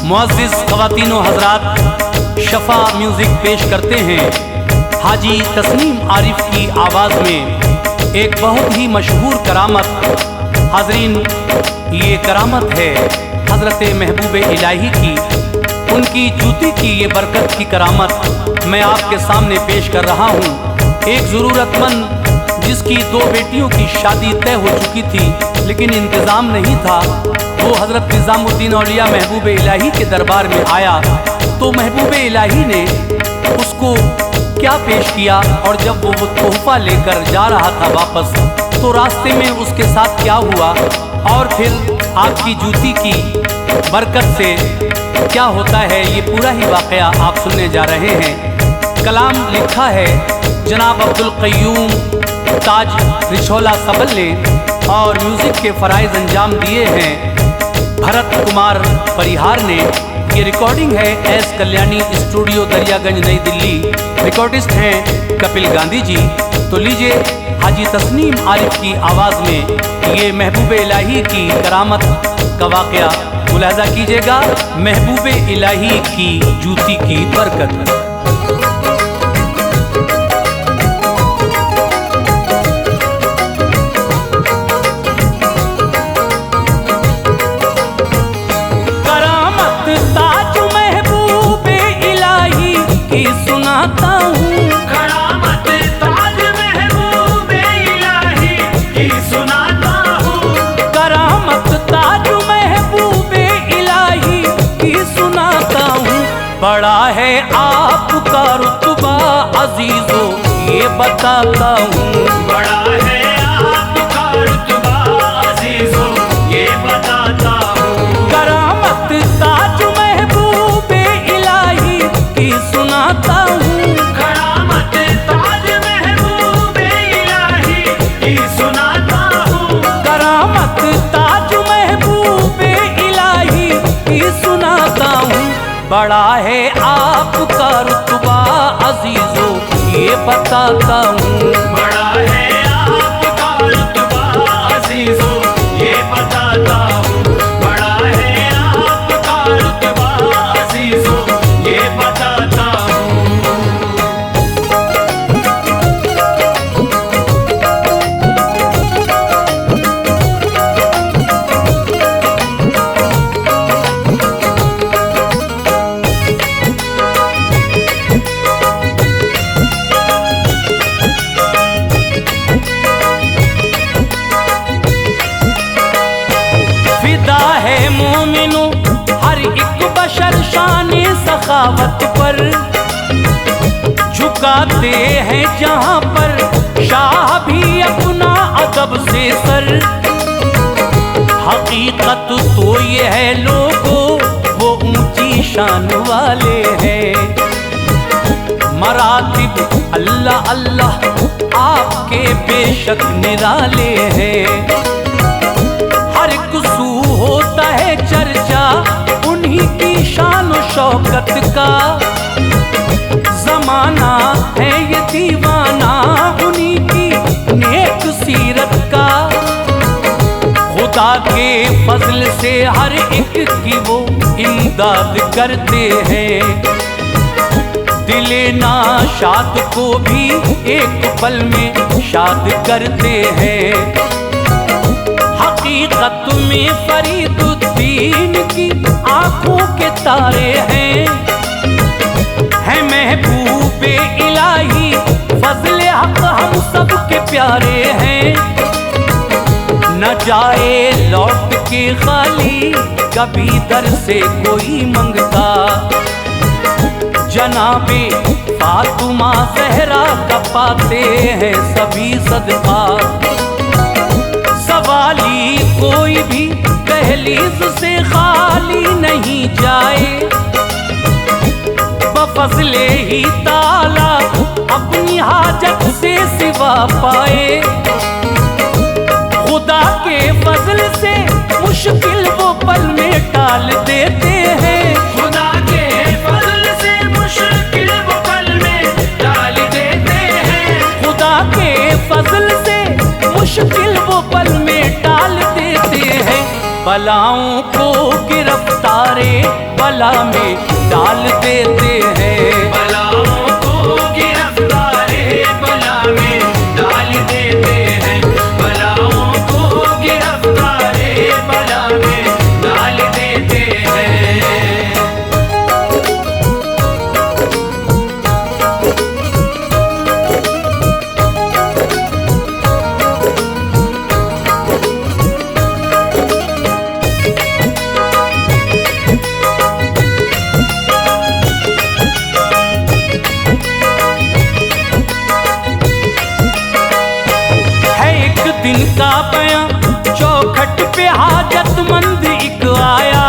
मुअज़्ज़िज़ ख़वातीन व हज़रात, शफ़ा म्यूज़िक पेश करते हैं हाजी तस्नीम आरिफ की आवाज़ में एक बहुत ही मशहूर करामत। हाज़रीन, ये करामत है हज़रत महबूब इलाही की, उनकी जूती की ये बरकत की करामत मैं आपके सामने पेश कर रहा हूँ। एक ज़रूरतमंद जिसकी 2 बेटियों की शादी तय हो चुकी थी लेकिन इंतज़ाम नहीं था, वो हज़रत निज़ामुद्दीन औलिया महबूब इलाही के दरबार में आया तो महबूब इलाही ने उसको क्या पेश किया, और जब वो तोहफा लेकर जा रहा था वापस तो रास्ते में उसके साथ क्या हुआ और फिर आपकी जूती की बरकत से क्या होता है, ये पूरा ही वाक़या आप सुनने जा रहे हैं। कलाम लिखा है जनाब अब्दुल क़य्यूम ताज रिछोला सबल ने और म्यूज़िक के फ़राइज़ अंजाम दिए हैं भरत कुमार परिहार ने। ये रिकॉर्डिंग है एस कल्याणी स्टूडियो दरियागंज नई दिल्ली। रिकॉर्डिस्ट हैं कपिल गांधी जी। तो लीजिए हाजी तस्नीम आरिफ की आवाज़ में ये महबूब इलाही की करामत का वाक़या मुलाहज़ा कीजिएगा। महबूब इलाही की जूती की बरकत। बड़ा है आपका रुतबा अजीजों ये बताता हूँ, बड़ा है आपका रुतबा अजीजों ये बताता हूँ। करामत ताज महबूबे इलाही की सुनाता हूँ, करामत ताज महबूबे इलाही की सुनाता हूँ, करामत ताज महबूबे इलाही की सुनाता हूँ। बड़ा है आपका रुतबा अजीजों ये बताता हूँ, बड़ा है आपका रुतबा अजीजों ये बताता हूँ, बड़ा है आपका रुतबा अजीजों ये बताता हूँ। मोमिनो हर एक बशर शाने सखावत पर झुकाते हैं जहां पर शाह भी अपना अदब से सर। हकीकत तो ये है लोगों वो ऊंची शान वाले हैं, मरातिब अल्लाह अल्लाह आपके बेशक निराले हैं। हर कुसू होता है चर्चा उन्हीं की शान और शौकत का, जमाना है ये दीवाना उन्हीं की नेक सीरत का। खुदा के फजल से हर एक की वो इमदाद करते हैं, दिले नाशाद को भी एक पल में शाद करते हैं। हकीकत में फरीदुद्दीन की आंखों के तारे हैं, है महबूबे इलाही फजले हक हम सब के प्यारे हैं। न जाए लौट के खाली कभी दर से कोई मंगता, जनाबे फातिमा ज़हरा का पाते हैं सभी सदका। सवाली कोई भी दहलीज से खाली नहीं जाए, बफज़ले ही ताला अपनी हाजत से सिवा पाए। खुदा के फजल से मुश्किल वो पल में टाल देते हैं, खुदा के फजल से मुश्किल वो पल में टाल देते हैं, खुदा के फजल से मुश्किल वो पल में टाल देते हैं। बलाओं को गिरफ्तारे बला में डाल देते हैं। बलाओं को गिरफ्तार बला में डाल देते हैं, बलाओं को गिरफ्तार बला में डाल देते हैं। दिन का बयां चौखट पे हाजतमंद एक आया,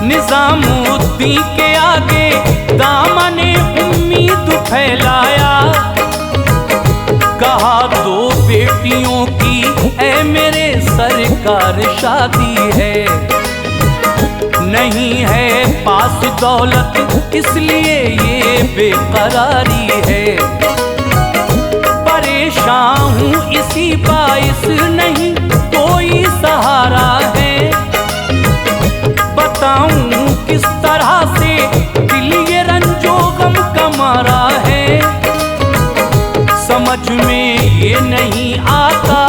निजामुद्दीन के आगे दामने उम्मीद फैलाया। कहा दो बेटियों की ऐ मेरे सरकार शादी है, नहीं है पास दौलत इसलिए ये बेकरारी है। परेशान हूँ इसी बाइस नहीं कोई सहारा है, बताऊं किस तरह से दिल ये रंजो गम का मारा है। समझ में ये नहीं आता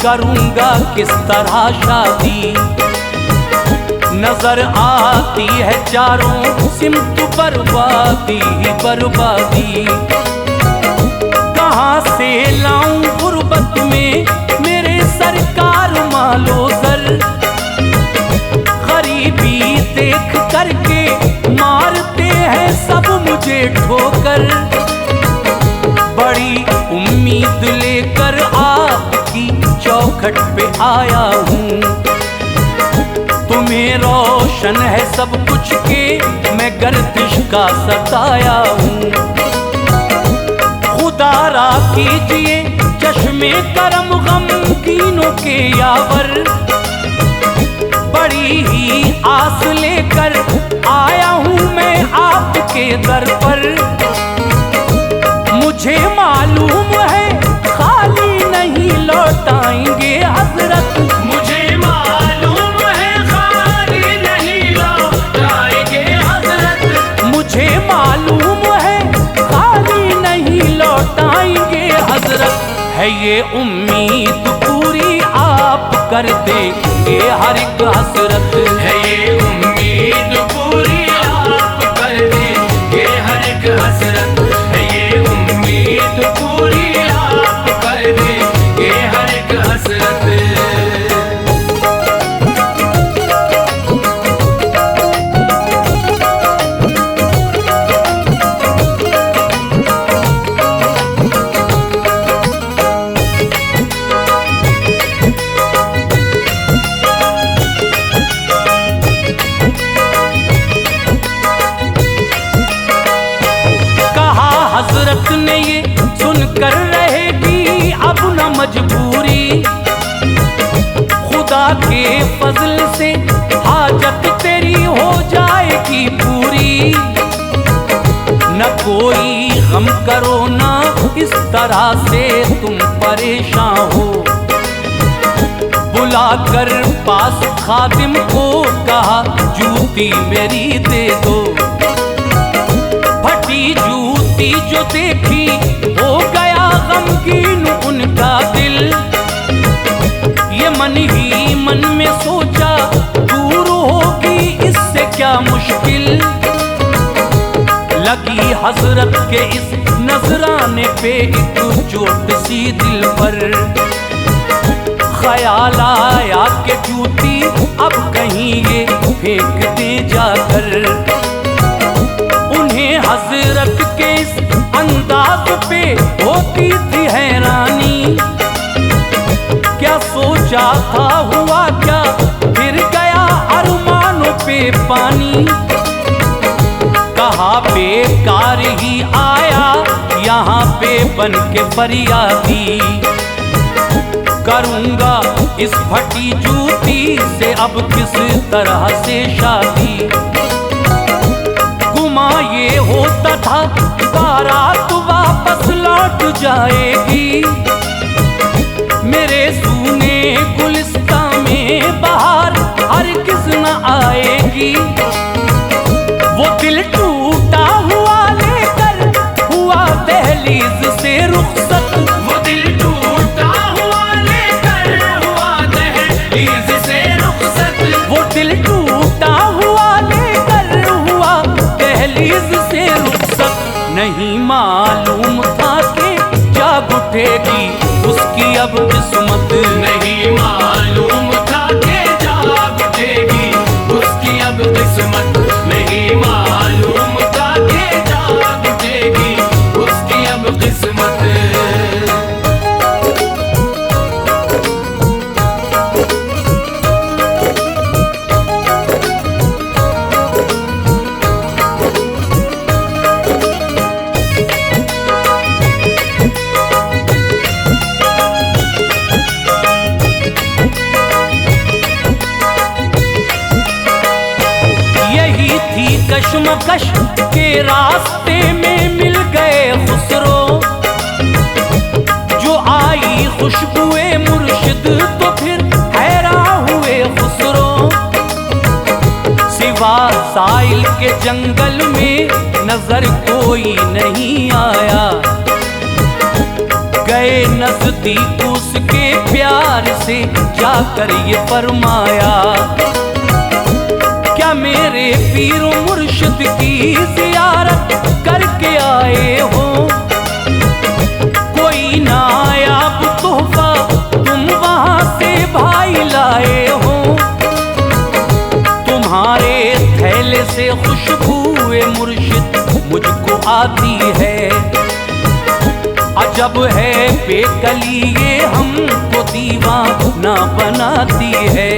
करूँगा किस तरह शादी, नजर आती है चारों सिमत बर्बादी ही बर्बादी। कहाँ से लाऊं गुर्बत में मेरे सरकार मालो सर, गरीबी देख करके मारते हैं सब मुझे ठोकर। बड़ी उम्मीद लेकर आपकी चौखट पे आया हूँ, तुम्हें रोशन है सब कुछ के मैं गर्दिश का सताया हूँ। खुदारा कीजिए चश्मे करम गमगीनों के यावर, बड़ी ही आस लेकर आया हूँ मैं आपके दर पर। मुझे मालूम है खाली नहीं लौटाएंगे हजरत, मुझे मालूम है खाली नहीं लौटाएंगे हजरत, मुझे मालूम है खाली नहीं लौटाएंगे हजरत। है ये उम्मीद पूरी आप कर देंगे हर एक हसरत, है ये उम्मीद पूरी आप कर देंगे हर एक हसरत, है ये उम्मीद पूरी आप कर देंगे हर एक हसरत। हजरत ने ये सुनकर रहेगी अब न मजबूरी, खुदा के फजल से हाजत तेरी हो जाएगी पूरी। न कोई गम करो ना इस तरह से तुम परेशान हो, बुलाकर पास खादिम को कहा जूती मेरी दे दो। फटी जूती जो देखी हो गया गमगीन उनका दिल, ये मन ही मन में सोचा दूर होगी इससे क्या मुश्किल। लगी हजरत के इस नजराने पे एक चोट सी दिल पर, ख्याल आया कि जूती अब कहीं ये फेंक दे जाकर। उन्हें हजरत के इस अंदाज पे होती थी हैरानी, क्या सोचा था हुआ क्या फिर गया अरमानों पे पानी। कहा बेकार ही आया यहाँ पे बन के फरियादी, करूँगा इस फटी जूती से अब किस तरह से शादी। गुमा ये होता था बारात वापस लौट जाएगी, मेरे सूने गुलिस्तां में बहार हरगिज़ न आएगी। वो दिल टूटा हुआ लेकर हुआ दहलीज से रुखसत, वो दिल टूटा हुआ लेकर हुआ दहलीज से रुखसत, वो दिल टूटा हुआ लेकर हुआ दहलीज से रुखसत। नहीं मालूम था कि जब उठेगी उसकी अब किस्मत, नहीं मालूम था कि जाग उठेगी उसकी अब किस्मत, नहीं मालूम था कि जाग उठेगी उसकी अब किस्मत। कश्मकश के रास्ते में मिल गए खुसरो, जो आई खुशबुए मुर्शिद तो फिर हैरान हुए खुसरो। सिवा साइल के जंगल में नजर कोई नहीं आया, गए नजदीक उसके प्यार से जाकर ये फरमाया, क्या मेरे पीर मुर्शिद की ज़ियारत करके आए हो? कोई नायाब तोहफा तुम वहां से भाई लाए हो? तुम्हारे थैले से खुशबुए मुर्शिद मुझको आती है, अजब है बेकली ये हमको दीवाना बनाती है।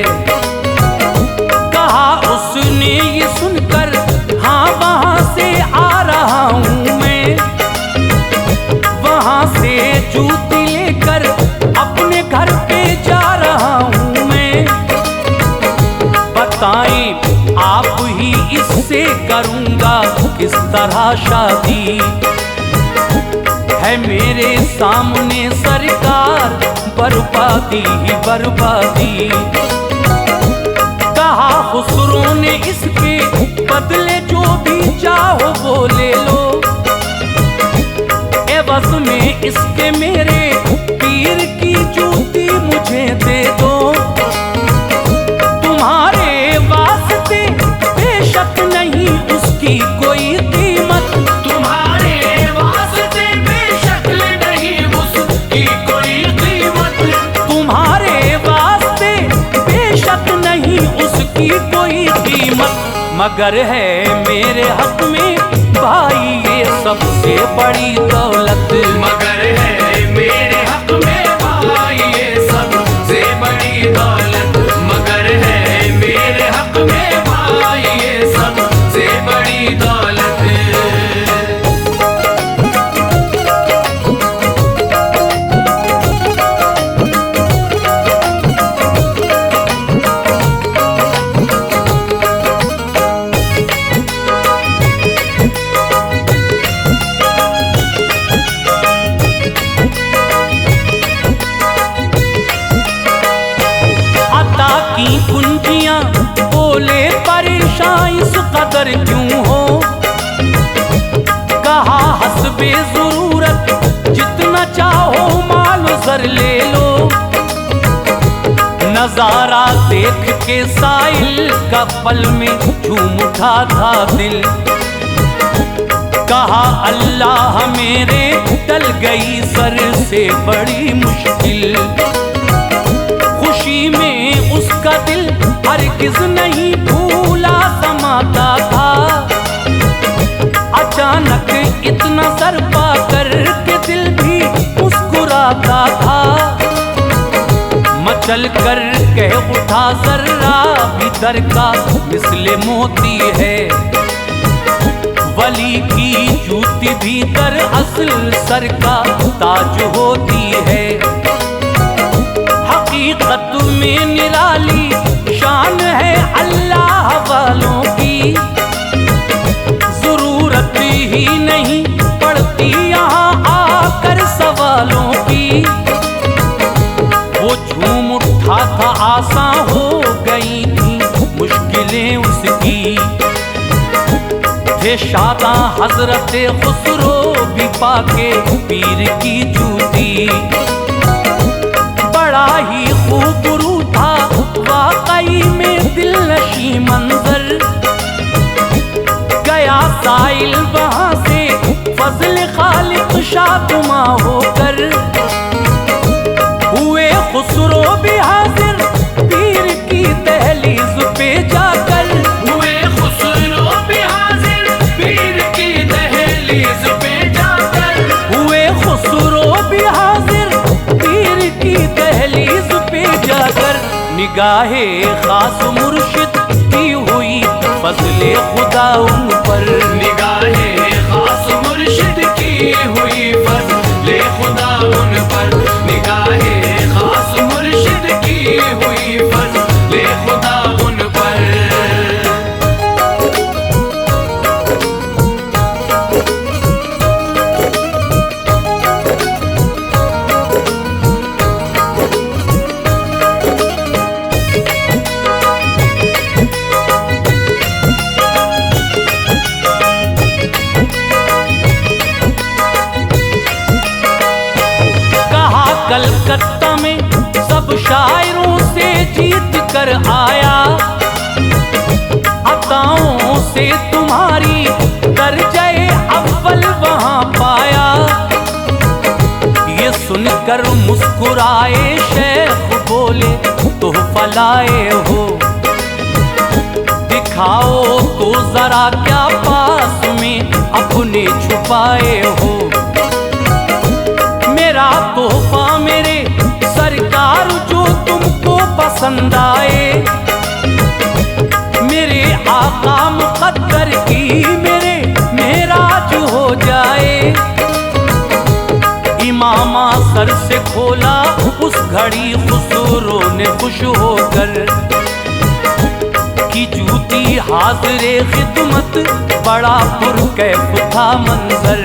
उसने ये सुनकर हाँ वहां से आ रहा हूं मैं, वहां से जूती लेकर अपने घर पे जा रहा हूं मैं। बताएं आप ही इससे करूंगा किस तरह शादी, है मेरे सामने सरकार बर्बादी ही बर्बादी। कहा खुसरो ने इसके बदले जो भी चाहो वो ले लो, एवज में इसके मेरे पीर की जूती मुझे दे दो। तुम्हारे वास्ते बेशक नहीं उसकी कोई कीमत, तुम्हारे वास्ते बेशक नहीं उसकी कोई कीमत, तुम्हारे वास्ते बेशक नहीं उसकी कोई कीमत। मगर है मेरे हक में भाई ये सबसे बड़ी दौलत, मगर है मेरे हक में भाई ये सबसे बड़ी दौलत, मगर है मेरे हक में भाई ये सबसे बड़ी दौलत। की कुंजियां बोले परेशान इस कदर क्यों हो? कहा हस्बे जरूरत जितना चाहो माल जर ले लो। नजारा देख के साइल का पल में झूम उठा था दिल, कहा अल्लाह मेरे टल गई सर से बड़ी मुश्किल। खुशी में उसका दिल हरगिज़ नहीं भूला समाता था, अचानक इतना सर पाकर के दिल भी मुस्कुराता था। मचल कर कह उठा जर्रा भीतर का मिसले मोती है, वली की जूती भीतर असल सर का ताज होती है। हकीकत में निराली शान है अल्लाह वालों की, जरूरत ही नहीं पड़ती यहाँ आकर सवालों की। वो झूम उठा था आसान हो गई थी मुश्किलें उसकी, ये शादा हजरत खुसरो भी पाके पीर की जूती। बड़ा ही खूबरू था वाकई में दिलनशी मंजर। गया साइल वहां से फजल खालिक शादुमा होकर, हुए खुसरो भी हाजिर पीर की दहलीज पे जाकर। हुए खुसरो भी हाजिर पीर की दहलीज पे जाकर। हुए खुसरो भी हाजिर पीर की दहलीज पे जाकर। निगाहे खास मुर्शिद की हुई फजले खुदा उन पर। निगाहे खास मुर्शिद की हुई फजले खुदा उन पर। निगाहे खास मुर्शिद की हुई फजले खुदा उन पर। कलकत्ता में सब शायरों से जीत कर आया। अताओं से तुम्हारी दर्जे अव्वल वहां पाया। ये सुनकर मुस्कुराए शेख बोले तोहफा लाए हो। दिखाओ तो जरा क्या पास में अपने छुपाए हो। मेरा तोहफा मेरे सरकार जो तुमको पसंद आए। मेरे आका मुक़द्दर की मेरे मेराज हो जाए। इमामा सर से खोला उस घड़ी खुसरो ने खुश होकर, की जूती हाज़िरे खिदमत बड़ा पुरकैफ था मंजर।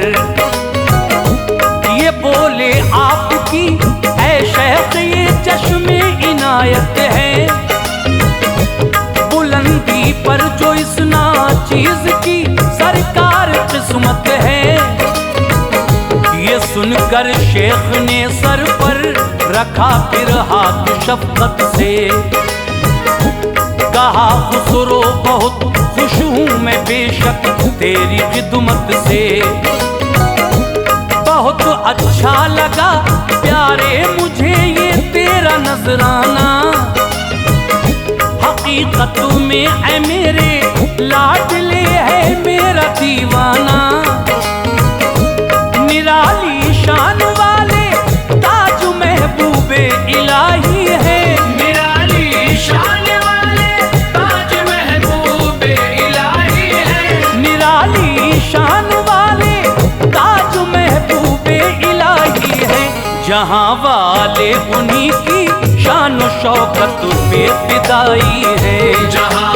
ये बोले आपकी ऐ शेख ये चश्मे इनायत है। बुलंदी पर जो इस नाचीज की सरकार किस्मत है। ये सुनकर शेख ने सर पर रखा फिर हाथ शफकत से। कहा खुसरो बहुत खुश हूँ मैं बेशक तेरी खिदमत से। बहुत अच्छा लगा प्यारे मुझे ये तेरा नजराना। हकीकत में ऐ मेरे लाडले है मेरा दीवाना। निराली शान वाले ताज महबूबे इलाही है। निराली शान वाले ताज महबूबे इलाही है। निराली शान वाले ताज महबूबे इलाही है। जहाँ वाले उन्हीं की शान शौकत पे फिदाई है। जहाँ